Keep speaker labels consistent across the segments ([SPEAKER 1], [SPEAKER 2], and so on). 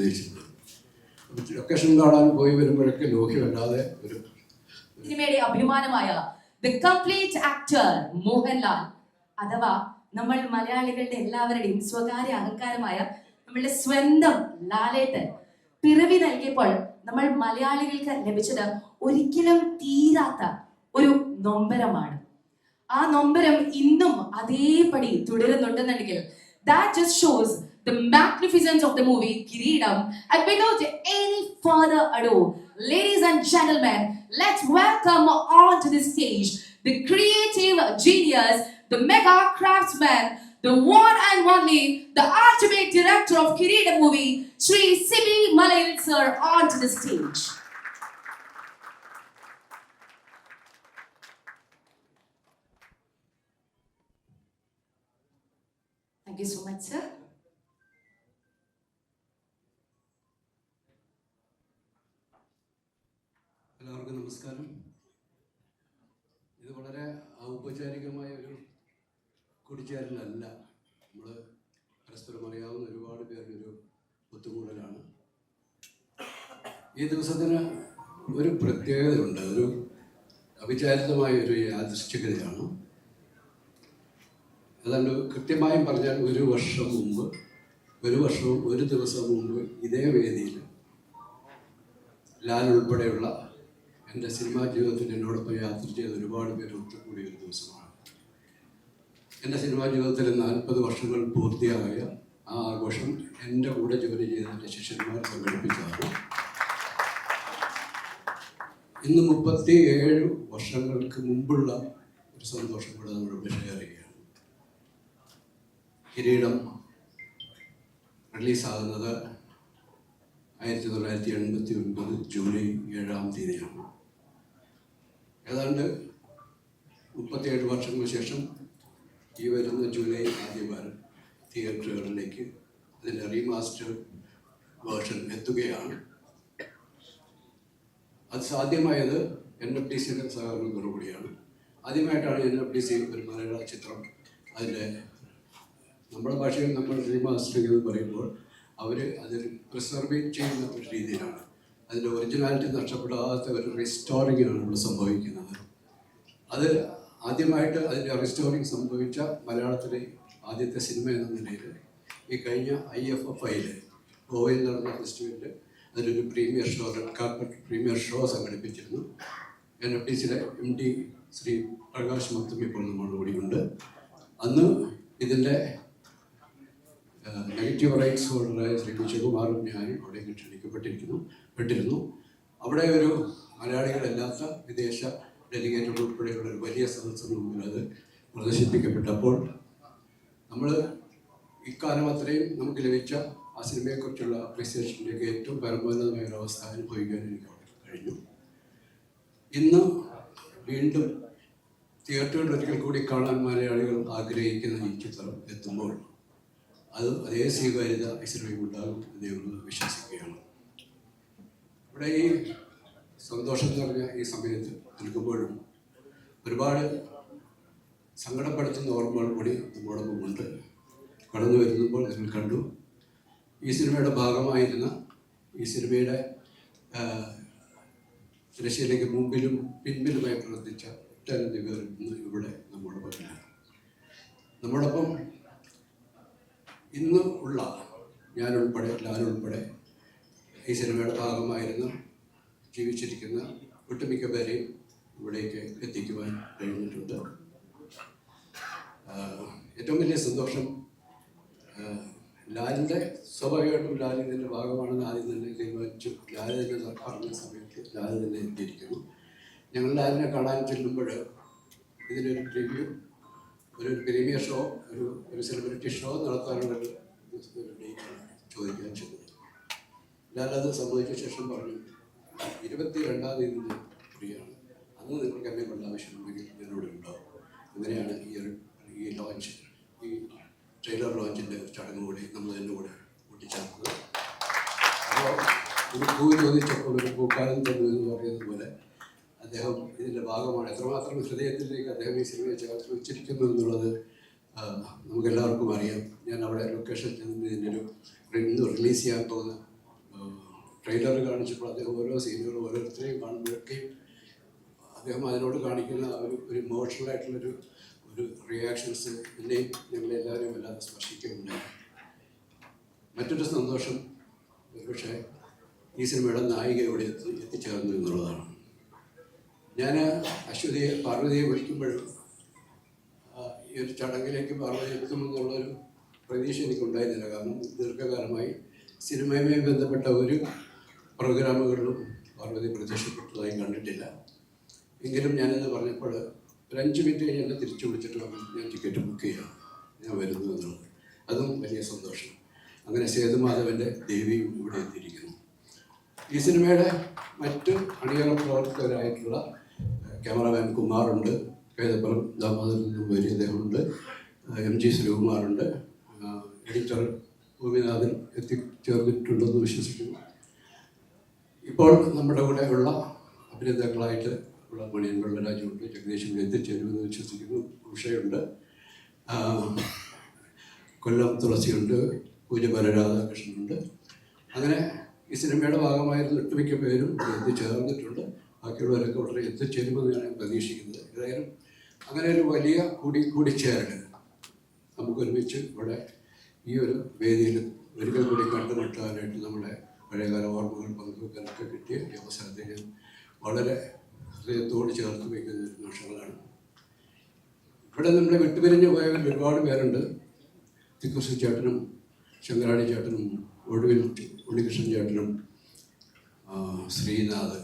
[SPEAKER 1] ഉദ്ദേശിച്ചത്. ലൊക്കേഷൻ കാണാൻ പോയി വരുമ്പോഴൊക്കെ ലോഹ്യമല്ലാതെ ഒരു
[SPEAKER 2] സിനിമയുടെ അഭിമാനമായ ദ കംപ്ലീറ്റ് ആക്ടർ മോഹൻലാൽ അഥവാ നമ്മൾ മലയാളികളുടെ എല്ലാവരുടെയും സ്വകാര്യ അഹങ്കാരമായ നമ്മളുടെ സ്വന്തം ലാലേട്ടൻ പിറവി നൽകിയപ്പോൾ നമ്മൾ മലയാളികൾക്ക് ലഭിച്ചത് ഒരിക്കലും തീരാത്ത ഒരു നൊമ്പരമാണ്. ആ നൊമ്പരം ഇന്നും അതേപടി തുടരുന്നുണ്ടെന്നുണ്ടെങ്കിൽ that just shows the magnificence of the movie Kireedam. And without any further ado, ladies and gentlemen, let's welcome onto the stage the creative genius, the mega craftsman, the one and only, the ultimate director of Kireedam movie, Sri Sibi Malayil sir, onto the stage. Thank you so much, sir.
[SPEAKER 1] എല്ലാവർക്കും നമസ്കാരം. ഇത് വളരെ ഔപചാരികമായ ഒരു കൂടിച്ചേരലല്ല. നമ്മൾ പരസ്പരം അറിയാവുന്ന ഒരുപാട് പേരുടെ ഒരു ഒത്തുകൂടലാണ്. ഈ ദിവസത്തിന് ഒരു പ്രത്യേകതയുണ്ട്. ഒരു അവിചാരിതമായ ഒരു യാദൃശ്ചികതയാണ്. ഏതാണ്ട് കൃത്യമായും പറഞ്ഞാൽ ഒരു വർഷവും ഒരു ദിവസം മുമ്പ് ഇതേ വേദിയിൽ ലാൽ ഉൾപ്പെടെയുള്ള എൻ്റെ സിനിമാ ജീവിതത്തിൽ എന്നോടൊപ്പം യാത്ര ചെയ്ത ഒരുപാട് പേര് ഒത്തുകൂടിയ ഒരു ദിവസമാണ്. എൻ്റെ സിനിമാ ജീവിതത്തിൽ 40 വർഷങ്ങൾ പൂർത്തിയായ ആ ആഘോഷം എൻ്റെ കൂടെ ജോലി ചെയ്ത എൻ്റെ ശിഷ്യന്മാർ സംഘടിപ്പിച്ചതാണ്. ഇന്ന് 37 വർഷങ്ങൾക്ക് മുമ്പുള്ള ഒരു സന്തോഷം കൂടെ നമ്മളോട് ഷെയർ ചെയ്യുകയാണ്. കിരീടം റിലീസാകുന്നത് 1989 ജൂലൈ 7-ാം തീയതിയാണ്. ഏതാണ്ട് 37 വർഷങ്ങൾക്ക് ശേഷം ഈ വരുന്ന ജൂലൈ ആദ്യവാരം തിയേറ്ററുകളിലേക്ക് അതിൻ്റെ റീമാസ്റ്റർ വേർഷൻ എത്തുകയാണ്. അത് സാധ്യമായത് NFDCയുടെ സഹകരണത്തോടുകൂടിയാണ്. ആദ്യമായിട്ടാണ് NFDC ഒരു മലയാള ചിത്രം അതിൻ്റെ നമ്മുടെ ഭാഷയിൽ നമ്മൾ റീമാസ്റ്ററിംഗ് എന്ന് പറയുമ്പോൾ അവർ അതിൽ പ്രിസർവ് ചെയ്യുന്ന ഒരു രീതിയിലാണ്. അതിൻ്റെ ഒറിജിനാലിറ്റി നഷ്ടപ്പെടാത്ത ഒരു റിസ്റ്റോറിങ്ങാണ് ഇവിടെ സംഭവിക്കുന്നത്. അത് ആദ്യമായിട്ട് അതിൻ്റെ റിസ്റ്റോറിങ് സംഭവിച്ച മലയാളത്തിലെ ആദ്യത്തെ സിനിമ എന്ന നിലയിൽ ഈ കഴിഞ്ഞ IFFIയിൽ ഗോവയിൽ നടന്ന ഫെസ്റ്റിവലിൽ അതിലൊരു premiere show, red carpet premiere show സംഘടിപ്പിച്ചിരുന്നു. NFDCയുടെ MD ശ്രീ പ്രകാശ് മക്തും ഇപ്പോൾ നമ്മുടെ കൂടിയുണ്ട്. അന്ന് ഇതിൻ്റെ നെഗറ്റീവ് റൈറ്റ്സ് ഹോൾഡറായ ശ്രീ വിജയകുമാറും ഞാനും അവിടെ ക്ഷണിക്കപ്പെട്ടിരുന്നു. അവിടെ ഒരു മലയാളികളല്ലാത്ത വിദേശ ഡെലിഗേറ്റുകൾ ഉൾപ്പെടെയുള്ള ഒരു വലിയ സദസ്സിന് മുമ്പിൽ അത് പ്രദർശിപ്പിക്കപ്പെട്ടപ്പോൾ നമ്മൾ ഇക്കാലം അത്രയും നമുക്ക് ലഭിച്ച ആ സിനിമയെക്കുറിച്ചുള്ള അപ്രീസിയേഷനിലേക്ക് ഏറ്റവും പരമോന്നതമായ ഒരു അവസ്ഥ അനുഭവിക്കാൻ എനിക്ക് അവിടെ കഴിഞ്ഞു. ഇന്ന് വീണ്ടും തിയേറ്ററുകളിൽ ഒരിക്കൽ കൂടി കാണാൻ മലയാളികൾ ആഗ്രഹിക്കുന്ന ഈ ചിത്രം എത്തുമ്പോൾ അത് അതേ സ്വീകാര്യത ഈ സിനിമയ്ക്കുണ്ടാകും എന്ന് ഞങ്ങൾ വിശ്വസിക്കുകയാണ്. ഇവിടെ ഈ സന്തോഷം നിറഞ്ഞ ഈ സമയത്ത് നിൽക്കുമ്പോഴും ഒരുപാട് സങ്കടപ്പെടുത്തുന്ന ഓർമ്മകൾ കൂടി നമ്മോടൊപ്പം ഉണ്ട്. കടന്നു വരുമ്പോൾ നിങ്ങൾ കണ്ടു ഈ സിനിമയുടെ ഭാഗമായിരുന്ന ഈ സിനിമയുടെ തിരശ്ശീലയ്ക്ക് മുമ്പിലും പിൻപിലുമായി പ്രവർത്തിച്ച ഒട്ടനവധി പേർ ഇന്ന് ഇവിടെ നമ്മോടൊപ്പം ഇന്ന് ഉള്ള ഞാനുൾപ്പെടെ ലാലുൾപ്പെടെ ഈ സിനിമയുടെ ഭാഗമായിരുന്ന ജീവിച്ചിരിക്കുന്ന ഒട്ടുമിക്ക പേരെയും ഇവിടേക്ക് എത്തിക്കുവാൻ കഴിഞ്ഞിട്ടുണ്ട്. ഏറ്റവും വലിയ സന്തോഷം ലാലിൻ്റെ സ്വാഭാവികമായിട്ടും ലാൽ ഇതിൻ്റെ ഭാഗമാണെന്ന് ആദ്യം തന്നെ തീരുമാനിച്ചു. ലാൽ തന്നെ പറഞ്ഞ സമയത്ത് ലാൽ തന്നെ എത്തിയിരിക്കുന്നു. ഞങ്ങൾ ലാലിനെ കാണാൻ ചെല്ലുമ്പോൾ ഇതിനൊരു പ്രിവ്യൂ, ഒരു പ്രീമിയർ ഷോ, ഒരു സെലിബ്രിറ്റി ഷോ നടത്താനുള്ള ഒരു ഡേറ്റാണ് ചോദിക്കാൻ ചെന്നത്. ലാൽ അത് സംബന്ധിച്ച ശേഷം പറഞ്ഞു 22-ാം തീയതി ഫ്രീയാണ്, അന്ന് നിങ്ങൾക്ക് എന്നെ കൊണ്ട ആവശ്യമുണ്ടെങ്കിൽ എന്നോട് ഉണ്ടാവും. അങ്ങനെയാണ് ഈ ലോഞ്ച്, ഈ ട്രെയിലർ ലോഞ്ചിൻ്റെ ചടങ്ങ് കൂടി നമ്മൾ എൻ്റെ കൂടെ കൂട്ടിച്ചേർത്തത്. അപ്പോൾ ഒരു പൂ ചോദിച്ചപ്പോൾ ഒരു പൂക്കാലം തന്നു എന്ന് പറയുന്നത് പോലെ അദ്ദേഹം ഇതിൻ്റെ ഭാഗമാണ്. എത്രമാത്രം ഹൃദയത്തിലേക്ക് അദ്ദേഹം ഈ സിനിമയെ ചേർത്ത് വെച്ചിരിക്കുന്നു എന്നുള്ളത് നമുക്കെല്ലാവർക്കും അറിയാം. ഞാൻ അവിടെ ലൊക്കേഷൻ ചെന്ന് ഇതിൻ്റെ ഇന്ന് റിലീസ് ചെയ്യാൻ പോകുന്ന ട്രെയിലർ കാണിച്ചപ്പോൾ അദ്ദേഹം ഓരോ സീനുകളും ഓരോരുത്തരെയും കാണുമ്പോഴൊക്കെയും അദ്ദേഹം അതിനോട് കാണിക്കുന്ന ഒരു ഇമോഷണൽ ആയിട്ടുള്ളൊരു റിയാക്ഷൻസ് എന്നെയും ഞങ്ങളെല്ലാവരെയും വല്ലാതെ സ്പർശിക്കുന്നുണ്ടായി. മറ്റൊരു സന്തോഷം ഒരുപക്ഷെ ഈ സിനിമയുടെ നായിക ഇവിടെ എത്തിച്ചേർന്നു എന്നുള്ളതാണ്. ഞാൻ പാർവതിയെ വിളിക്കുമ്പോഴും ഈ ഒരു ചടങ്ങിലേക്ക് പാർവതി എത്തുമെന്നുള്ളൊരു പ്രതീക്ഷ എനിക്കുണ്ടായിരുന്നില്ല. കാരണം ദീർഘകാലമായി സിനിമയുമായി ബന്ധപ്പെട്ട ഒരു പ്രോഗ്രാമുകളിലും പാർവതി പ്രത്യക്ഷപ്പെട്ടതായി കണ്ടിട്ടില്ല. എങ്കിലും ഞാനിത് പറഞ്ഞപ്പോൾ ഒരു 5 മിനിറ്റ് കഴിഞ്ഞ് എന്നെ തിരിച്ചു വിളിച്ചിട്ട് ഞാൻ ടിക്കറ്റ് ബുക്ക് ചെയ്യാം, ഞാൻ വരുന്നു എന്നുള്ളത്. അതും വലിയ സന്തോഷം. അങ്ങനെ സേതുമാധവൻ്റെ ദേവിയും ഇവിടെ എത്തിയിരിക്കുന്നു. ഈ സിനിമയുടെ മറ്റ് അണിയറ പ്രവർത്തകരായിട്ടുള്ള ക്യാമറാമാൻ കുമാറുണ്ട്, കൈതപ്പുറം ദാമോദരൻ നമ്പൂരി അദ്ദേഹമുണ്ട്, MG ശ്രീകുമാറുണ്ട്, എഡിറ്റർ ഭൂമിനാഥൻ എത്തിച്ചേർന്നിട്ടുണ്ടെന്ന് വിശ്വസിക്കുന്നു. ഇപ്പോൾ നമ്മുടെ കൂടെ ഉള്ള അഭിനേതാക്കളായിട്ട് ഉള്ള മണിയൻ വെള്ളരാജുണ്ട്, ജഗദീശ് ഇവിടെ എത്തിച്ചേരുമെന്ന് വിശ്വസിക്കുന്നു. ഉഷയുണ്ട്, കൊല്ലം തുളസിയുണ്ട്, പൂജ രാധാകൃഷ്ണനുണ്ട്. അങ്ങനെ ഈ സിനിമയുടെ ഭാഗമായിരുന്ന ഒട്ടുമിക്ക പേരും എത്തിച്ചേർന്നിട്ടുണ്ട്. ബാക്കിയുള്ളവരൊക്കെ വളരെ എത്തിച്ചേരുമെന്ന് ഞാൻ പ്രതീക്ഷിക്കുന്നത്. ഏതായാലും അങ്ങനെ ഒരു വലിയ കൂടിച്ചേരൽ നമുക്കൊരുമിച്ച് ഇവിടെ ഈ ഒരു വേദിയിൽ ഒരിക്കൽ കൂടി കണ്ടുമുട്ടാനായിട്ട് നമ്മുടെ പഴയകാല ഓർമ്മകൾ പങ്കുവെക്കാനൊക്കെ കിട്ടിയ ഈ അവസരത്തെ ഞാൻ വളരെ ഹൃദയത്തോട് ചേർത്ത് വയ്ക്കുന്ന നിമിഷങ്ങളാണ്. ഇവിടെ നമ്മളെ വിട്ടുപിരിഞ്ഞു പോയവർ ഒരുപാട് പേരുണ്ട്. തിക്കുറിശി ചേട്ടനും ശങ്കരാടി ചേട്ടനും ഒടുവിൽ ഉണ്ണികൃഷ്ണൻ ചേട്ടനും ശ്രീനാഥ്,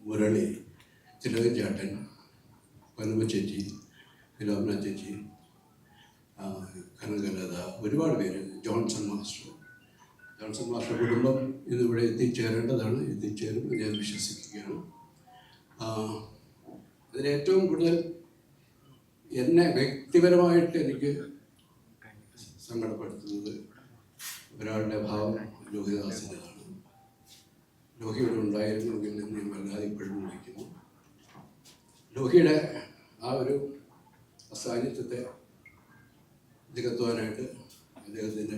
[SPEAKER 1] മുരളി, തിലകൻ ചേട്ടൻ, പനമ ചേച്ചി, വിലോമന ചേച്ചി, കനകലത, ഒരുപാട് പേര്, ജോൺസൺ മാസ്റ്റർ കുടുംബം ഇന്നിവിടെ എത്തിച്ചേരേണ്ടതാണ്, എത്തിച്ചേരും ഞാൻ വിശ്വസിക്കുകയാണ്. അതിലേറ്റവും കൂടുതൽ എന്നെ വ്യക്തിപരമായിട്ട് എനിക്ക് സങ്കടപ്പെടുത്തുന്നത് ഒരാളുടെ ഭാവം ലോഹിദാസിൻ്റെതാണ്. ലോഹിയുടെ ഉണ്ടായിരുന്നെങ്കിൽ എന്ന് ഞാൻ വല്ലാതെ ഇപ്പോഴും വിളിക്കുന്നു. ലോഹിയുടെ ആ ഒരു അസാന്നിധ്യത്തെ നികത്തുവാനായിട്ട് അദ്ദേഹത്തിൻ്റെ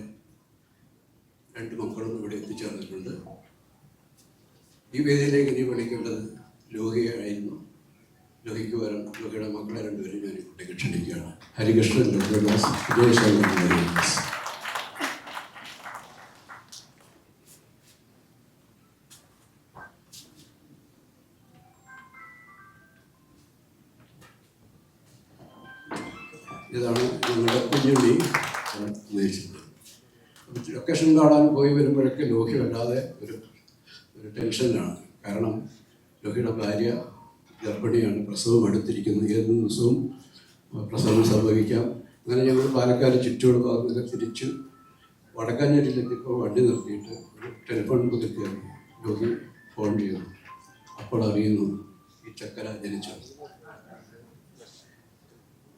[SPEAKER 1] 2 മക്കളും ഇവിടെ എത്തിച്ചേർന്നിട്ടുണ്ട്. ഈ വേദിയിലേക്ക് ഇനി വിളിക്കേണ്ടത് ലോഹിയായിരുന്നു. ലോഹിക്ക് പകരം ലോഹിയുടെ മക്കളെ 2 പേരും ഞാൻ ഇങ്ങോട്ടേക്ക് ക്ഷണിക്കുകയാണ്. ഹരികൃഷ്ണൻ, വിജയശാലി. ഇതാണ് ഞങ്ങളുടെ കുഞ്ഞുണ്ണി ഉദ്ദേശിച്ചത്. ലൊക്കേഷൻ കാണാൻ പോയി വരുമ്പോഴൊക്കെ ലോഹി വല്ലാതെ ഒരു ടെൻഷനാണ്. കാരണം ലോഹിയുടെ ഭാര്യ ഗർഭിണിയാണ്, പ്രസവം എടുത്തിരിക്കുന്നു, ഏത് ദിവസവും പ്രസവം സംഭവിക്കാം. അങ്ങനെ ഞങ്ങൾ പാലക്കാട് ചുറ്റോട് ഭാഗത്തൊക്കെ തിരിച്ച് വടക്കാഞ്ചേരിയിലെത്തിയപ്പോൾ വണ്ടി നിർത്തിയിട്ട് ഒരു ടെലിഫോൺ ബൂത്തിൽ കയറി ലോഹി ഫോൺ ചെയ്തു. അപ്പോൾ അറിയുന്നു ഈ ചക്കര ജനിച്ചത്.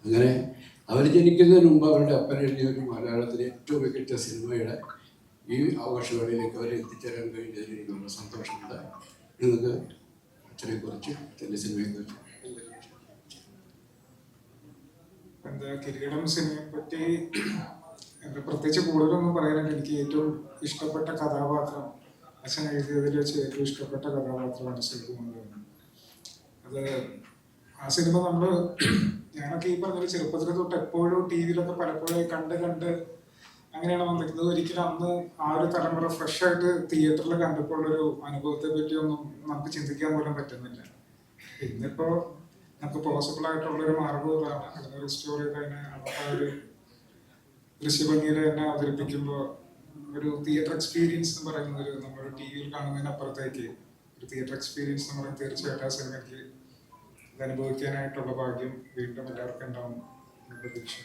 [SPEAKER 1] അങ്ങനെ അവർ ജനിക്കുന്നതിന് മുമ്പ് അവരുടെ അപ്പൻ എഴുതിയ ഒരു മലയാളത്തിലെ ഏറ്റവും മികച്ച സിനിമയുടെ ഈ ആഘോഷവേളയിലേക്ക് അവരെ എത്തിച്ചേരാൻ കഴിഞ്ഞതിൽ എനിക്ക് വളരെ സന്തോഷമുണ്ട്. നിങ്ങൾക്ക് അച്ഛനെക്കുറിച്ച് എൻ്റെ സിനിമയെക്കുറിച്ച്
[SPEAKER 3] കിരീടം സിനിമയെ പറ്റി പ്രത്യേകിച്ച് കൂടുതലൊന്നും പറയാനായിട്ട് എനിക്ക് ഏറ്റവും ഇഷ്ടപ്പെട്ട കഥാപാത്രം, അച്ഛൻ എഴുതിയതിൽ വെച്ച് ഏറ്റവും ഇഷ്ടപ്പെട്ട കഥാപാത്രമാണ് സേതുമാധവൻ. അത് ആ സിനിമ ഞാനൊക്കെ ഈ പറഞ്ഞൊരു ചെറുപ്പത്തിൽ തൊട്ട് എപ്പോഴും ടി വിയിലൊക്കെ പലപ്പോഴും കണ്ട് അങ്ങനെയാണ് വന്നിരിക്കുന്നത്. ഒരിക്കലും അന്ന് ആ ഒരു തലമുറ ഫ്രഷ് ആയിട്ട് തിയേറ്ററിൽ കണ്ടപ്പോൾ ഉള്ളൊരു അനുഭവത്തെ പറ്റിയൊന്നും നമുക്ക് ചിന്തിക്കാൻ പോലും പറ്റുന്നില്ല. ഇന്നിപ്പോ നമുക്ക് പോസിബിൾ ആയിട്ടുള്ളൊരു മാർഗം ഇതാണ്. അതിനൊരു സ്റ്റോറി തന്നെ ആ ഒരു ദൃശ്യഭംഗിയിൽ തന്നെ അവതരിപ്പിക്കുമ്പോൾ ഒരു തിയേറ്റർ എക്സ്പീരിയൻസ് എന്ന് പറയുന്നത് നമ്മൾ ടി വിയിൽ കാണുന്നതിനപ്പുറത്തേക്ക് ഒരു തിയേറ്റർ എക്സ്പീരിയൻസ് എന്ന് പറയുന്നത് തീർച്ചയായിട്ടും ആ സിനിമയ്ക്ക് അനുഭവിക്കാനായിട്ടുള്ള ഭാഗ്യം വീണ്ടും എല്ലാവർക്കും ഉണ്ടാവും പ്രതീക്ഷ.